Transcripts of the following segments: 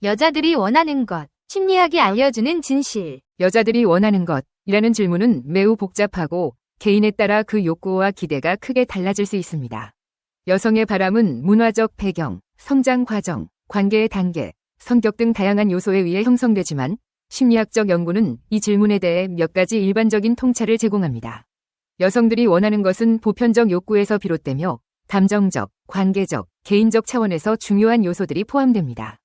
여자들이 원하는 것. 심리학이 알려주는 진실. 여자들이 원하는 것이라는 질문은 매우 복잡하고 개인에 따라 그 욕구와 기대가 크게 달라질 수 있습니다. 여성의 바람은 문화적 배경, 성장 과정, 관계의 단계, 성격 등 다양한 요소에 의해 형성되지만 심리학적 연구는 이 질문에 대해 몇 가지 일반적인 통찰을 제공합니다. 여성들이 원하는 것은 보편적 욕구에서 비롯되며 감정적, 관계적, 개인적 차원에서 중요한 요소들이 포함됩니다.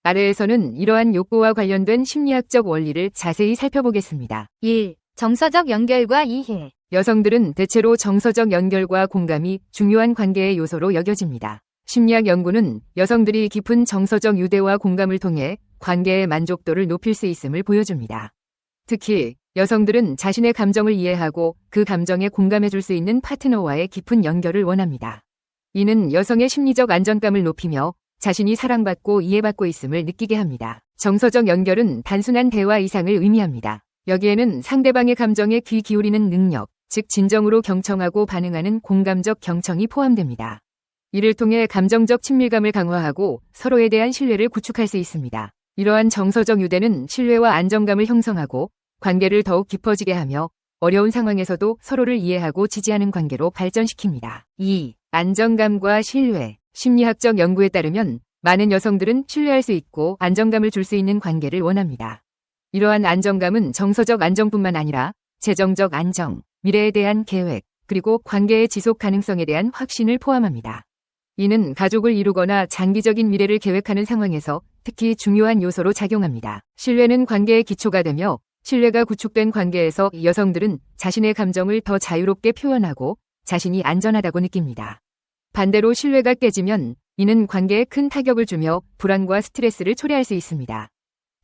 아래에서는 이러한 욕구와 관련된 심리학적 원리를 자세히 살펴보겠습니다. 1. 정서적 연결과 이해. 여성들은 대체로 정서적 연결과 공감이 중요한 관계의 요소로 여겨집니다. 심리학 연구는 여성들이 깊은 정서적 유대와 공감을 통해 관계의 만족도를 높일 수 있음을 보여줍니다. 특히 여성들은 자신의 감정을 이해하고 그 감정에 공감해줄 수 있는 파트너와의 깊은 연결을 원합니다. 이는 여성의 심리적 안정감을 높이며 자신이 사랑받고 이해받고 있음을 느끼게 합니다. 정서적 연결은 단순한 대화 이상을 의미합니다. 여기에는 상대방의 감정에 귀 기울이는 능력, 즉 진정으로 경청하고 반응하는 공감적 경청이 포함됩니다. 이를 통해 감정적 친밀감을 강화하고 서로에 대한 신뢰를 구축할 수 있습니다. 이러한 정서적 유대는 신뢰와 안정감을 형성하고 관계를 더욱 깊어지게 하며 어려운 상황에서도 서로를 이해하고 지지하는 관계로 발전시킵니다. 2. 안정감과 신뢰. 심리학적 연구에 따르면 많은 여성들은 신뢰할 수 있고 안정감을 줄 수 있는 관계를 원합니다. 이러한 안정감은 정서적 안정뿐만 아니라 재정적 안정, 미래에 대한 계획, 그리고 관계의 지속 가능성에 대한 확신을 포함합니다. 이는 가족을 이루거나 장기적인 미래를 계획하는 상황에서 특히 중요한 요소로 작용합니다. 신뢰는 관계의 기초가 되며 신뢰가 구축된 관계에서 여성들은 자신의 감정을 더 자유롭게 표현하고 자신이 안전하다고 느낍니다. 반대로 신뢰가 깨지면 이는 관계에 큰 타격을 주며 불안과 스트레스를 초래할 수 있습니다.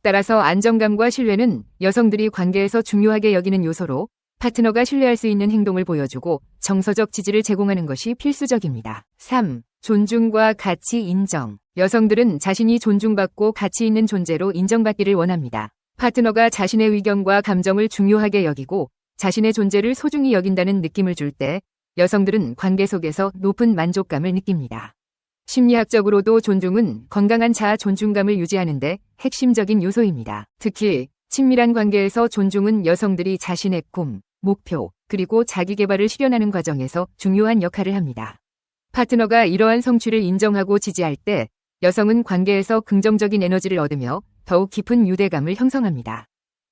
따라서 안정감과 신뢰는 여성들이 관계에서 중요하게 여기는 요소로 파트너가 신뢰할 수 있는 행동을 보여주고 정서적 지지를 제공하는 것이 필수적입니다. 3. 존중과 가치 인정. 여성들은 자신이 존중받고 가치 있는 존재로 인정받기를 원합니다. 파트너가 자신의 의견과 감정을 중요하게 여기고 자신의 존재를 소중히 여긴다는 느낌을 줄 때 여성들은 관계 속에서 높은 만족감을 느낍니다. 심리학적으로도 존중은 건강한 자아 존중감을 유지하는 데 핵심적인 요소입니다. 특히 친밀한 관계에서 존중은 여성들이 자신의 꿈, 목표, 그리고 자기 개발을 실현하는 과정에서 중요한 역할을 합니다. 파트너가 이러한 성취를 인정하고 지지할 때 여성은 관계에서 긍정적인 에너지를 얻으며 더욱 깊은 유대감을 형성합니다.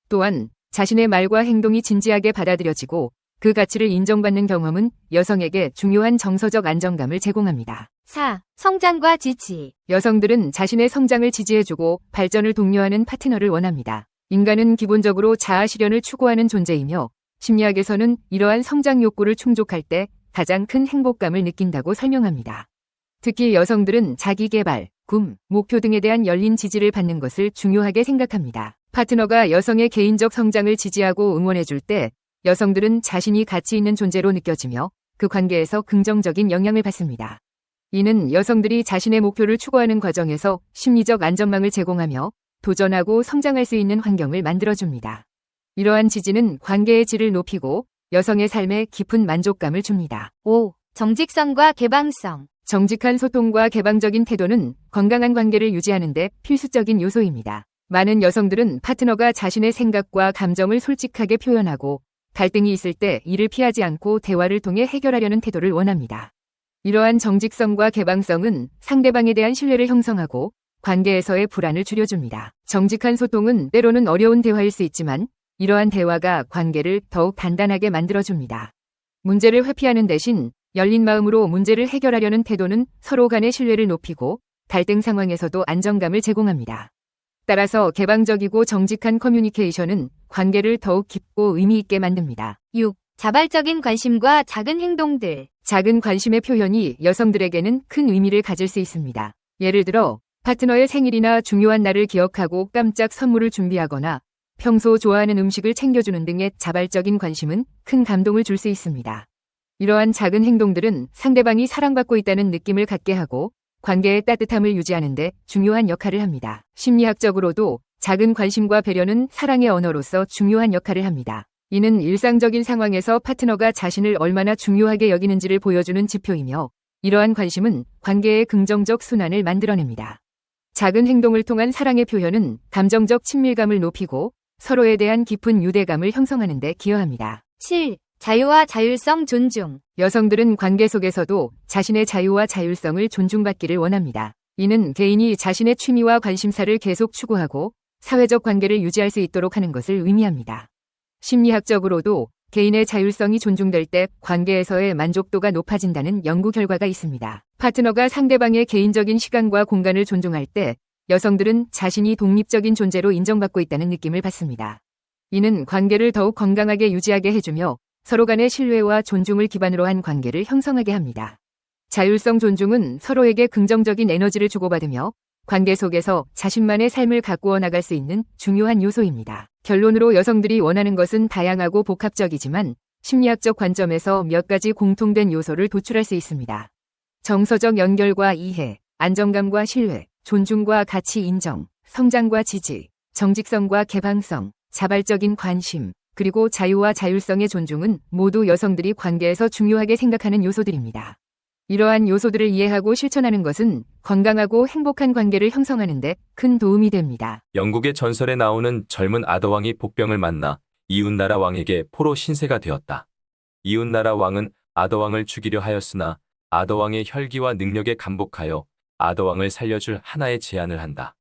또한 자신의 말과 행동이 진지하게 받아들여지고 그 가치를 인정받는 경험은 여성에게 중요한 정서적 안정감을 제공합니다. 4. 성장과 지지. 여성들은 자신의 성장을 지지해주고 발전을 독려하는 파트너를 원합니다. 인간은 기본적으로 자아 실현을 추구하는 존재이며 심리학에서는 이러한 성장 욕구를 충족할 때 가장 큰 행복감을 느낀다고 설명합니다. 특히 여성들은 자기 개발, 꿈, 목표 등에 대한 열린 지지를 받는 것을 중요하게 생각합니다. 파트너가 여성의 개인적 성장을 지지하고 응원해줄 때 여성들은 자신이 가치 있는 존재로 느껴지며 그 관계에서 긍정적인 영향을 받습니다. 이는 여성들이 자신의 목표를 추구하는 과정에서 심리적 안전망을 제공하며 도전하고 성장할 수 있는 환경을 만들어줍니다. 이러한 지지는 관계의 질을 높이고 여성의 삶에 깊은 만족감을 줍니다. 5. 정직성과 개방성. 정직한 소통과 개방적인 태도는 건강한 관계를 유지하는 데 필수적인 요소입니다. 많은 여성들은 파트너가 자신의 생각과 감정을 솔직하게 표현하고 갈등이 있을 때 이를 피하지 않고 대화를 통해 해결하려는 태도를 원합니다. 이러한 정직성과 개방성은 상대방에 대한 신뢰를 형성하고 관계에서의 불안을 줄여줍니다. 정직한 소통은 때로는 어려운 대화일 수 있지만 이러한 대화가 관계를 더욱 단단하게 만들어줍니다. 문제를 회피하는 대신 열린 마음으로 문제를 해결하려는 태도는 서로 간의 신뢰를 높이고 갈등 상황에서도 안정감을 제공합니다. 따라서 개방적이고 정직한 커뮤니케이션은 관계를 더욱 깊고 의미 있게 만듭니다. 6. 자발적인 관심과 작은 행동들. 작은 관심의 표현이 여성들에게는 큰 의미를 가질 수 있습니다. 예를 들어 파트너의 생일이나 중요한 날을 기억하고 깜짝 선물을 준비하거나 평소 좋아하는 음식을 챙겨주는 등의 자발적인 관심은 큰 감동을 줄 수 있습니다. 이러한 작은 행동들은 상대방이 사랑받고 있다는 느낌을 갖게 하고 관계의 따뜻함을 유지하는 데 중요한 역할을 합니다. 심리학적으로도 작은 관심과 배려는 사랑의 언어로서 중요한 역할을 합니다. 이는 일상적인 상황에서 파트너가 자신을 얼마나 중요하게 여기는지를 보여주는 지표이며 이러한 관심은 관계의 긍정적 순환을 만들어냅니다. 작은 행동을 통한 사랑의 표현은 감정적 친밀감을 높이고 서로에 대한 깊은 유대감을 형성하는 데 기여합니다. 7. 자유와 자율성 존중. 여성들은 관계 속에서도 자신의 자유와 자율성을 존중받기를 원합니다. 이는 개인이 자신의 취미와 관심사를 계속 추구하고 사회적 관계를 유지할 수 있도록 하는 것을 의미합니다. 심리학적으로도 개인의 자율성이 존중될 때 관계에서의 만족도가 높아진다는 연구 결과가 있습니다. 파트너가 상대방의 개인적인 시간과 공간을 존중할 때 여성들은 자신이 독립적인 존재로 인정받고 있다는 느낌을 받습니다. 이는 관계를 더욱 건강하게 유지하게 해주며 서로 간의 신뢰와 존중을 기반으로 한 관계를 형성하게 합니다. 자율성 존중은 서로에게 긍정적인 에너지를 주고받으며 관계 속에서 자신만의 삶을 가꾸어 나갈 수 있는 중요한 요소입니다. 결론으로 여성들이 원하는 것은 다양하고 복합적이지만 심리학적 관점에서 몇 가지 공통된 요소를 도출할 수 있습니다. 정서적 연결과 이해, 안정감과 신뢰, 존중과 가치 인정, 성장과 지지, 정직성과 개방성, 자발적인 관심, 그리고 자유와 자율성의 존중은 모두 여성들이 관계에서 중요하게 생각하는 요소들입니다. 이러한 요소들을 이해하고 실천하는 것은 건강하고 행복한 관계를 형성하는 데 큰 도움이 됩니다. 영국의 전설에 나오는 젊은 아더왕이 복병을 만나 이웃나라 왕에게 포로 신세가 되었다. 이웃나라 왕은 아더왕을 죽이려 하였으나 아더왕의 혈기와 능력에 감복하여 아더왕을 살려줄 하나의 제안을 한다.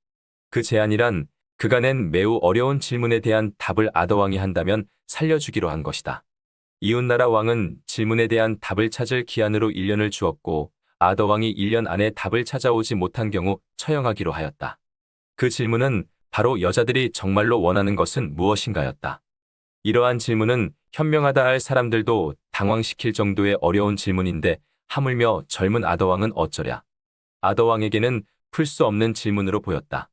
그 제안이란 그가 낸 매우 어려운 질문에 대한 답을 아더왕이 한다면 살려주기로 한 것이다. 이웃나라 왕은 질문에 대한 답을 찾을 기한으로 1년을 주었고 아더왕이 1년 안에 답을 찾아오지 못한 경우 처형하기로 하였다. 그 질문은 바로 여자들이 정말로 원하는 것은 무엇인가였다. 이러한 질문은 현명하다 할 사람들도 당황시킬 정도의 어려운 질문인데 하물며 젊은 아더왕은 어쩌랴. 아더왕에게는 풀 수 없는 질문으로 보였다.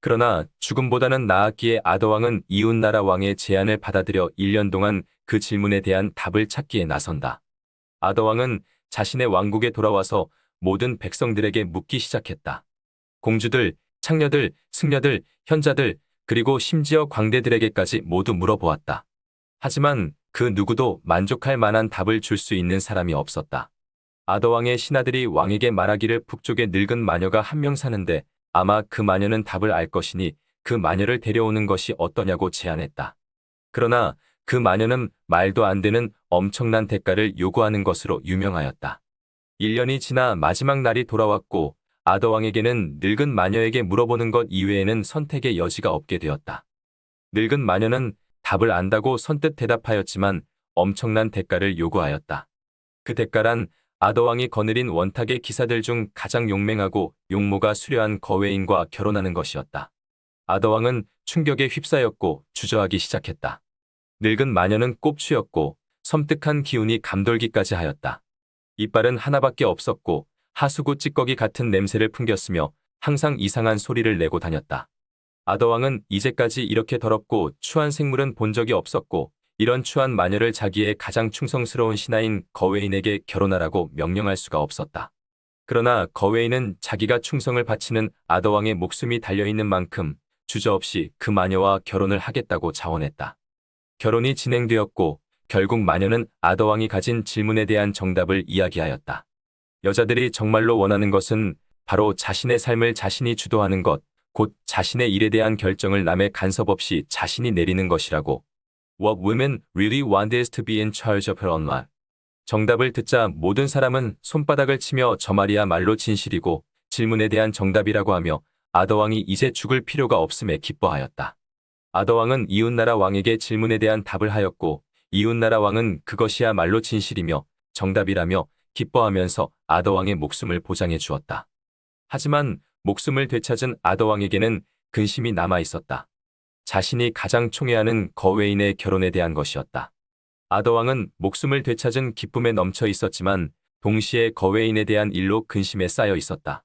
그러나 죽음보다는 나았기에 아더왕은 이웃나라 왕의 제안을 받아들여 1년 동안 그 질문에 대한 답을 찾기에 나선다. 아더왕은 자신의 왕국에 돌아와서 모든 백성들에게 묻기 시작했다. 공주들, 창녀들, 승려들, 현자들, 그리고 심지어 광대들에게까지 모두 물어보았다. 하지만 그 누구도 만족할 만한 답을 줄 수 있는 사람이 없었다. 아더왕의 신하들이 왕에게 말하기를 북쪽에 늙은 마녀가 한 명 사는데 아마 그 마녀는 답을 알 것이니 그 마녀를 데려오는 것이 어떠냐고 제안했다. 그러나 그 마녀는 말도 안 되는 엄청난 대가를 요구하는 것으로 유명하였다. 1년이 지나 마지막 날이 돌아왔고 아더왕에게는 늙은 마녀에게 물어보는 것 이외에는 선택의 여지가 없게 되었다. 늙은 마녀는 답을 안다고 선뜻 대답하였지만 엄청난 대가를 요구하였다. 그 대가란 아더왕이 거느린 원탁의 기사들 중 가장 용맹하고 용모가 수려한 거웨인과 결혼하는 것이었다. 아더왕은 충격에 휩싸였고 주저하기 시작했다. 늙은 마녀는 꼽추였고 섬뜩한 기운이 감돌기까지 하였다. 이빨은 하나밖에 없었고 하수구 찌꺼기 같은 냄새를 풍겼으며 항상 이상한 소리를 내고 다녔다. 아더왕은 이제까지 이렇게 더럽고 추한 생물은 본 적이 없었고 이런 추한 마녀를 자기의 가장 충성스러운 신하인 거웨인에게 결혼하라고 명령할 수가 없었다. 그러나 거웨인은 자기가 충성을 바치는 아더왕의 목숨이 달려있는 만큼 주저없이 그 마녀와 결혼을 하겠다고 자원했다. 결혼이 진행되었고 결국 마녀는 아더왕이 가진 질문에 대한 정답을 이야기하였다. 여자들이 정말로 원하는 것은 바로 자신의 삶을 자신이 주도하는 것, 곧 자신의 일에 대한 결정을 남의 간섭 없이 자신이 내리는 것이라고. What women really want is to be in charge of her own life. 정답을 듣자 모든 사람은 손바닥을 치며 저 말이야말로 진실이고 질문에 대한 정답이라고 하며 아더왕이 이제 죽을 필요가 없음에 기뻐하였다. 아더왕은 이웃나라 왕에게 질문에 대한 답을 하였고 이웃나라 왕은 그것이야말로 진실이며 정답이라며 기뻐하면서 아더왕의 목숨을 보장해 주었다. 하지만 목숨을 되찾은 아더왕에게는 근심이 남아 있었다. 자신이 가장 총애하는 거웨인의 결혼에 대한 것이었다. 아더왕은 목숨을 되찾은 기쁨에 넘쳐 있었지만 동시에 거웨인에 대한 일로 근심에 쌓여 있었다.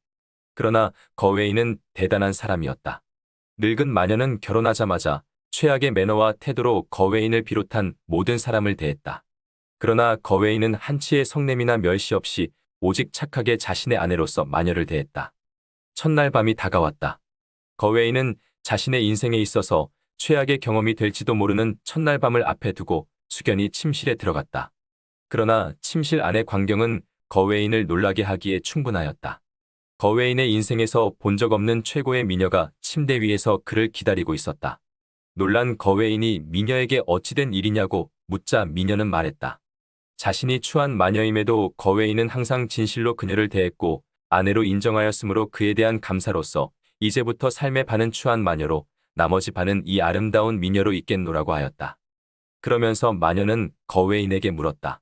그러나 거웨인은 대단한 사람이었다. 늙은 마녀는 결혼하자마자 최악의 매너와 태도로 거웨인을 비롯한 모든 사람을 대했다. 그러나 거웨인은 한치의 성냄이나 멸시 없이 오직 착하게 자신의 아내로서 마녀를 대했다. 첫날 밤이 다가왔다. 거웨인은 자신의 인생에 있어서 최악의 경험이 될지도 모르는 첫날 밤을 앞에 두고 숙연히 침실에 들어갔다. 그러나 침실 안의 광경은 거웨인을 놀라게 하기에 충분하였다. 거웨인의 인생에서 본 적 없는 최고의 미녀가 침대 위에서 그를 기다리고 있었다. 놀란 거웨인이 미녀에게 어찌된 일이냐고 묻자 미녀는 말했다. 자신이 추한 마녀임에도 거웨인은 항상 진실로 그녀를 대했고 아내로 인정하였으므로 그에 대한 감사로서 이제부터 삶의 반은 추한 마녀로 나머지 반은 이 아름다운 미녀로 있겠노라고 하였다. 그러면서 마녀는 거웨인에게 물었다.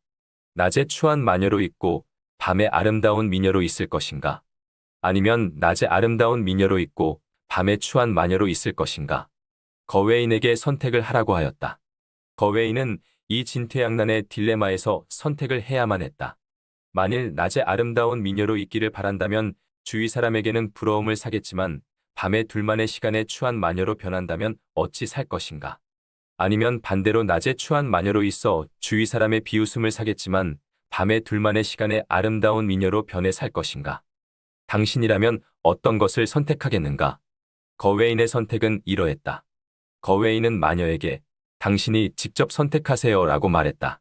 낮에 추한 마녀로 있고 밤에 아름다운 미녀로 있을 것인가? 아니면 낮에 아름다운 미녀로 있고 밤에 추한 마녀로 있을 것인가? 거웨인에게 선택을 하라고 하였다. 거웨인은 이 진퇴양난의 딜레마에서 선택을 해야만 했다. 만일 낮에 아름다운 미녀로 있기를 바란다면 주위 사람에게는 부러움을 사겠지만 밤에 둘만의 시간에 추한 마녀로 변한다면 어찌 살 것인가? 아니면 반대로 낮에 추한 마녀로 있어 주위 사람의 비웃음을 사겠지만 밤에 둘만의 시간에 아름다운 미녀로 변해 살 것인가? 당신이라면 어떤 것을 선택하겠는가? 거웨인의 선택은 이러했다. 거웨인은 마녀에게 당신이 직접 선택하세요 라고 말했다.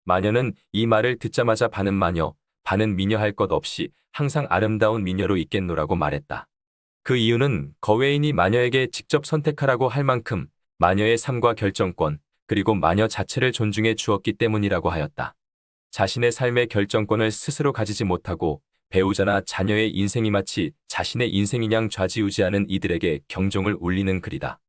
마녀는 이 말을 듣자마자 반은 마녀, 반은 미녀 할 것 없이 항상 아름다운 미녀로 있겠노라고 말했다. 그 이유는 거웨인이 마녀에게 직접 선택하라고 할 만큼 마녀의 삶과 결정권, 그리고 마녀 자체를 존중해 주었기 때문이라고 하였다. 자신의 삶의 결정권을 스스로 가지지 못하고 배우자나 자녀의 인생이 마치 자신의 인생이냥 좌지우지하는 이들에게 경종을 울리는 글이다.